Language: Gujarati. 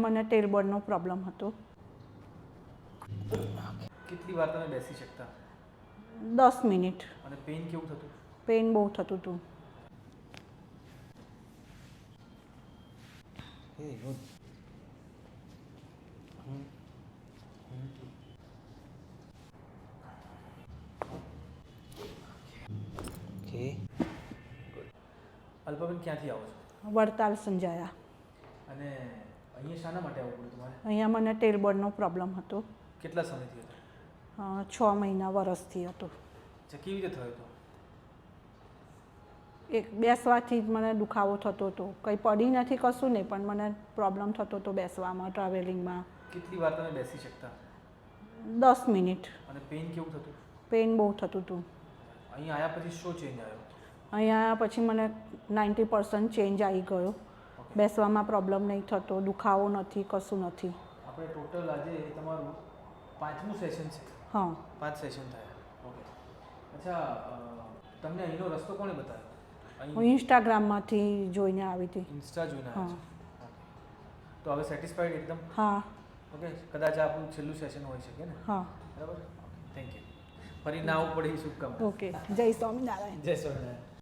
મને ટેલબોર્ડનો પ્રોબ્લેમ હતો. કેટલી વાર તમે બેસી શકતા 10 મિનિટ. અને પેઇન કેવું થતું? પેઇન બહુ થતું હતું. અલ્પાબેન ક્યાંથી આવો છો વડતાલ સંજાયા. અને અહીંયા શાના માટે આવવું પડ્યું તમારે? અહીંયા મને ટેલબોર્ડનો પ્રોબ્લેમ હતો. કેટલા સમયથી હતો? 6 મહિના વર્ષથી હતો. અચ્છા, કેવી રીતે થયો હતો? એક બેસવાથી જ મને દુખાવો થતો હતો. કંઈ પડી નથી કશું નહીં, પણ મને પ્રોબ્લેમ થતો હતો બેસવામાં, ટ્રાવેલિંગમાં. કેટલી વાર તમે બેસી શકતા 10 મિનિટ. અને પેઇન કેવું થતું? પેઇન બહુ થતું હતું. અહીંયા આવ્યા પછી શું ચેન્જ આવ્યો? અહીંયા પછી મને 90% ચેન્જ આવી ગયો. બેસવામાં પ્રોબ્લેમ નહીં થતો, દુખાવો નથી, કશું નથી. આપણે ટોટલ આજે તમારું 5મું સેશન છે. હા. 5 સેશન થયા. ઓકે. અચ્છા, તમને અહીંનો રસ્તો કોણે બતાવ્યો? હું ઇન્સ્ટાગ્રામમાંથી જોઈને આવી હતી. ઇન્સ્ટા જોઈને આવ્યા છો? તો હવે સેટિસ્ફાઈડ એકદમ? હા. ઓકે, કદાચ આપણું છેલ્લું સેશન હોઈ શકે ને? હા. બરાબર. Thank you. ફરી ના આવવું પડે એ શુભકામના. ઓકે. જય સ્વામિનારાયણ. જય સ્વામિનારાયણ.